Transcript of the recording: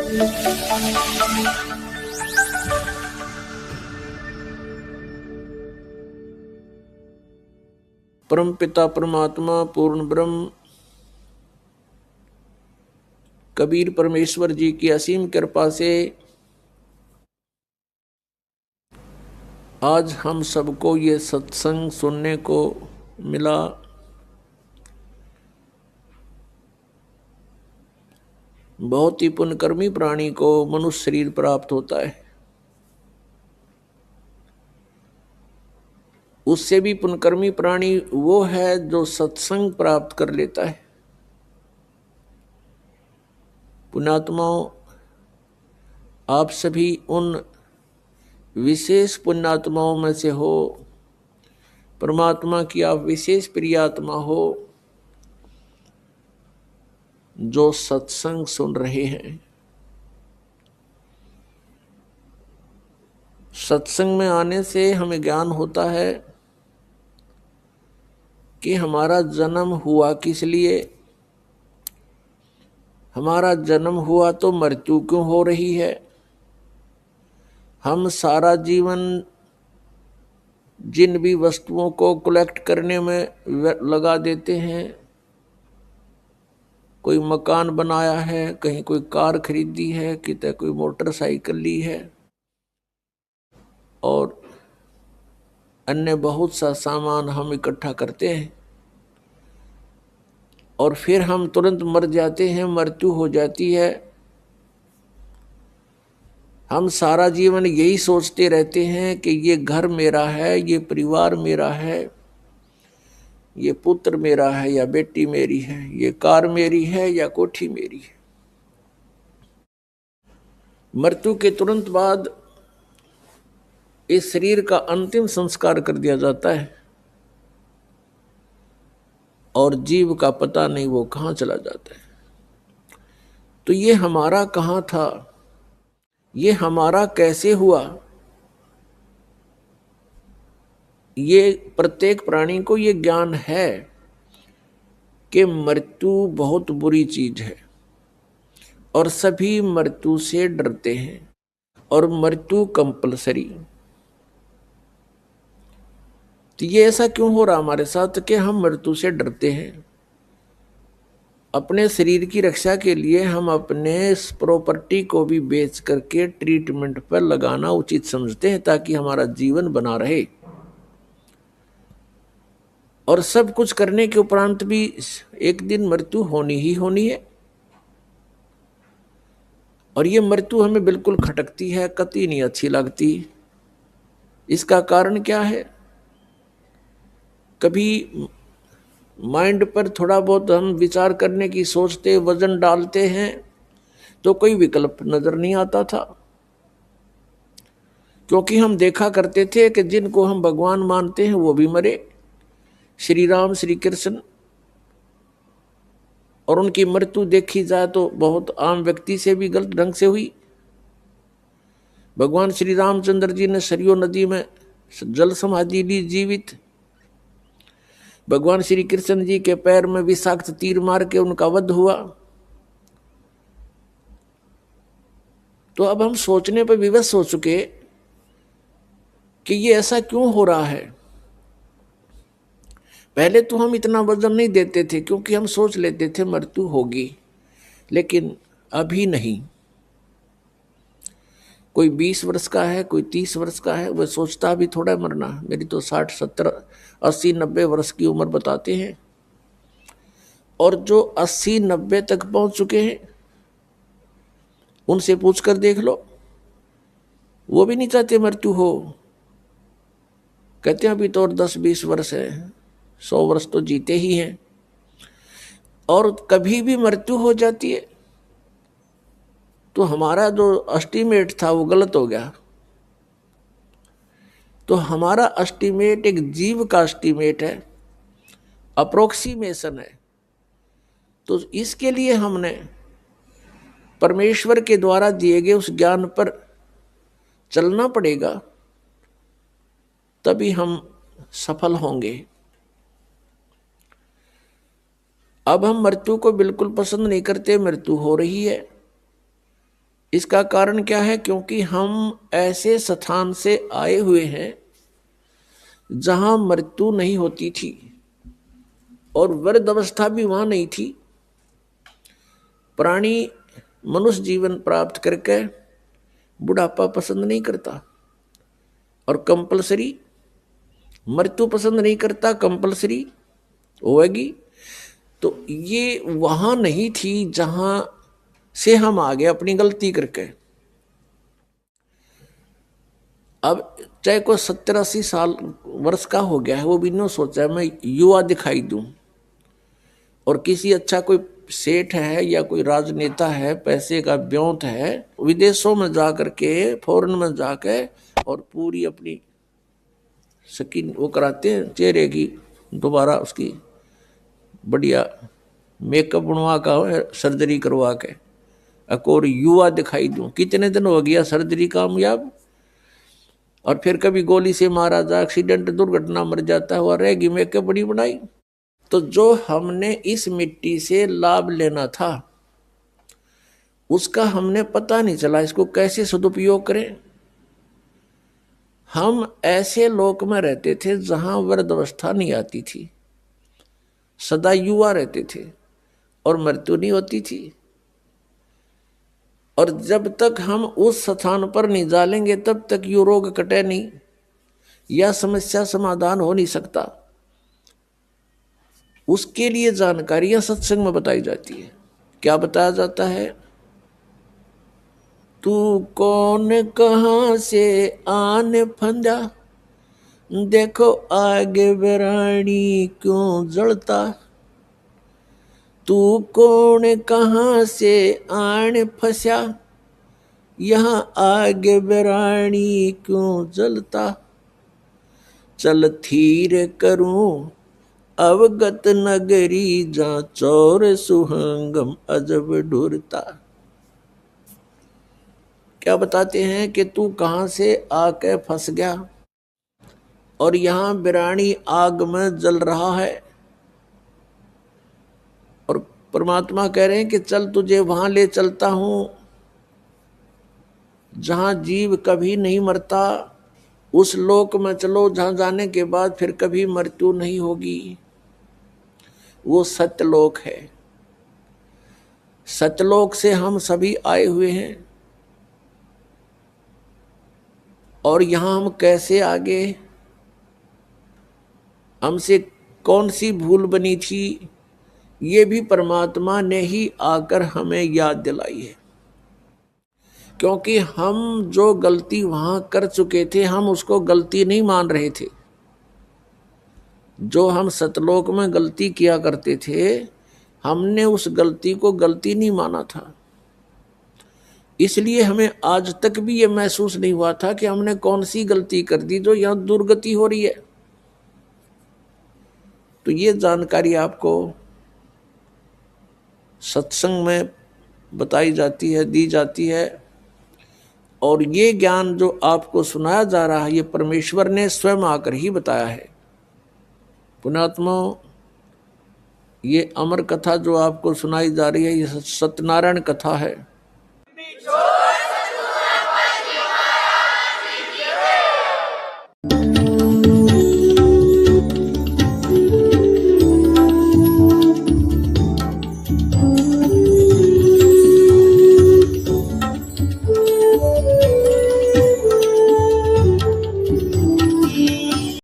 परम पिता परमात्मा पूर्ण ब्रह्म कबीर परमेश्वर जी की असीम कृपा से आज हम सबको ये सत्संग सुनने को मिला। बहुत ही पुण्यकर्मी प्राणी को मनुष्य शरीर प्राप्त होता है। उससे भी पुण्यकर्मी प्राणी वो है जो सत्संग प्राप्त कर लेता है। पुण्यात्माओं, आप सभी उन विशेष पुण्यात्माओं में से हो। परमात्मा की आप विशेष प्रियात्मा हो जो सत्संग सुन रहे हैं। सत्संग में आने से हमें ज्ञान होता है कि हमारा जन्म हुआ किस लिए, हमारा जन्म हुआ तो मृत्यु क्यों हो रही है। हम सारा जीवन जिन भी वस्तुओं को कलेक्ट करने में लगा देते हैं, कोई मकान बनाया है, कहीं कोई कार खरीदी है, कितने कोई मोटरसाइकिल ली है और अन्य बहुत सा सामान हम इकट्ठा करते हैं और फिर हम तुरंत मर जाते हैं, मृत्यु हो जाती है। हम सारा जीवन यही सोचते रहते हैं कि ये घर मेरा है, ये परिवार मेरा है, ये पुत्र मेरा है या बेटी मेरी है, ये कार मेरी है या कोठी मेरी है। मृत्यु के तुरंत बाद इस शरीर का अंतिम संस्कार कर दिया जाता है और जीव का पता नहीं वो कहाँ चला जाता है। तो ये हमारा कहाँ था, ये हमारा कैसे हुआ, ये प्रत्येक प्राणी को ये ज्ञान है कि मृत्यु बहुत बुरी चीज है और सभी मृत्यु से डरते हैं और मृत्यु कंपलसरी। तो ये ऐसा क्यों हो रहा हमारे साथ कि हम मृत्यु से डरते हैं। अपने शरीर की रक्षा के लिए हम अपने प्रॉपर्टी को भी बेच करके ट्रीटमेंट पर लगाना उचित समझते हैं ताकि हमारा जीवन बना रहे। और सब कुछ करने के उपरांत भी एक दिन मृत्यु होनी ही होनी है और ये मृत्यु हमें बिल्कुल खटकती है, कतई नहीं अच्छी लगती। इसका कारण क्या है? कभी माइंड पर थोड़ा बहुत हम विचार करने की सोचते, वजन डालते हैं तो कोई विकल्प नजर नहीं आता था, क्योंकि हम देखा करते थे कि जिनको हम भगवान मानते हैं वो भी मरे, श्री राम श्री कृष्ण, और उनकी मृत्यु देखी जाए तो बहुत आम व्यक्ति से भी गलत ढंग से हुई। भगवान श्री रामचंद्र जी ने सरयू नदी में जल समाधि ली जीवित। भगवान श्री कृष्ण जी के पैर में विषाक्त तीर मार के उनका वध हुआ। तो अब हम सोचने पर विवश हो चुके कि ये ऐसा क्यों हो रहा है। पहले तो हम इतना वजन नहीं देते थे क्योंकि हम सोच लेते थे मृत्यु होगी, लेकिन अभी नहीं। कोई 20 वर्ष का है, कोई 30 वर्ष का है, वह सोचता अभी थोड़ा मरना। मेरी तो 60 70 80 90 वर्ष की उम्र बताते हैं, और जो 80 90 तक पहुंच चुके हैं उनसे पूछकर देख लो, वो भी नहीं चाहते मृत्यु हो। कहते हैं अभी तो और 10-20 वर्ष है, 100 वर्ष तो जीते ही हैं। और कभी भी मृत्यु हो जाती है तो हमारा जो एस्टीमेट था वो गलत हो गया। तो हमारा एस्टीमेट एक जीव का एस्टीमेट है, अप्रोक्सीमेशन है। तो इसके लिए हमने परमेश्वर के द्वारा दिए गए उस ज्ञान पर चलना पड़ेगा, तभी हम सफल होंगे। अब हम मृत्यु को बिल्कुल पसंद नहीं करते, मृत्यु हो रही है इसका कारण क्या है? क्योंकि हम ऐसे स्थान से आए हुए हैं जहां मृत्यु नहीं होती थी और वृद्ध अवस्था भी वहां नहीं थी। प्राणी मनुष्य जीवन प्राप्त करके बुढ़ापा पसंद नहीं करता और कंपलसरी मृत्यु पसंद नहीं करता, कंपलसरी होगी। तो ये वहां नहीं थी जहां से हम आ गए अपनी गलती करके। अब चाहे कोई 70-80 साल वर्ष का हो गया है, वो भी नहीं सोचा मैं युवा दिखाई दूं, और किसी अच्छा कोई सेठ है या कोई राजनेता है, पैसे का ब्योंत है, विदेशों में जा करके, फॉरेन में जाके और पूरी अपनी स्किन वो कराते हैं चेहरे की, दोबारा उसकी बढ़िया मेकअप बनवा का सर्जरी करवा के और युवा दिखाई दूं। कितने दिन हो गया सर्जरी कामयाब, और फिर कभी गोली से मारा जा, एक्सीडेंट दुर्घटना मर जाता है, वह रहेगी मेकअप बड़ी बनाई। तो जो हमने इस मिट्टी से लाभ लेना था उसका हमने पता नहीं चला, इसको कैसे सदुपयोग करें। हम ऐसे लोक में रहते थे जहां वृद्धावस्था नहीं आती थी, सदा युवा रहते थे और मृत्यु नहीं होती थी। और जब तक हम उस स्थान पर नहीं डालेंगे तब तक ये रोग कटे नहीं, यह समस्या समाधान हो नहीं सकता। उसके लिए जानकारियां सत्संग में बताई जाती है। क्या बताया जाता है? तू कौन कहां से आने फंदा, देखो आगे बेरानी क्यों जलता। तू कौन कहां से आने फंसा, यहां आगे बेरानी क्यों जलता। चल थीर करूं अवगत नगरी, जा चौर सुहंगम अजब ढूरता। क्या बताते हैं कि तू कहां से आके फंस गया और यहां बिरानी आग में जल रहा है। और परमात्मा कह रहे हैं कि चल तुझे वहां ले चलता हूं जहां जीव कभी नहीं मरता, उस लोक में चलो जहां जाने के बाद फिर कभी मृत्यु नहीं होगी। वो सत्यलोक है। सत्यलोक से हम सभी आए हुए हैं और यहां हम कैसे आगे, हमसे कौन सी भूल बनी थी, ये भी परमात्मा ने ही आकर हमें याद दिलाई है। क्योंकि हम जो गलती वहां कर चुके थे हम उसको गलती नहीं मान रहे थे। जो हम सतलोक में गलती किया करते थे हमने उस गलती को गलती नहीं माना था। इसलिए हमें आज तक भी ये महसूस नहीं हुआ था कि हमने कौन सी गलती कर दी जो यहां दुर्गति हो रही है। तो ये जानकारी आपको सत्संग में बताई जाती है, दी जाती है। और ये ज्ञान जो आपको सुनाया जा रहा है ये परमेश्वर ने स्वयं आकर ही बताया है। पुण्यात्मा, ये अमर कथा जो आपको सुनाई जा रही है ये सत्यनारायण कथा है।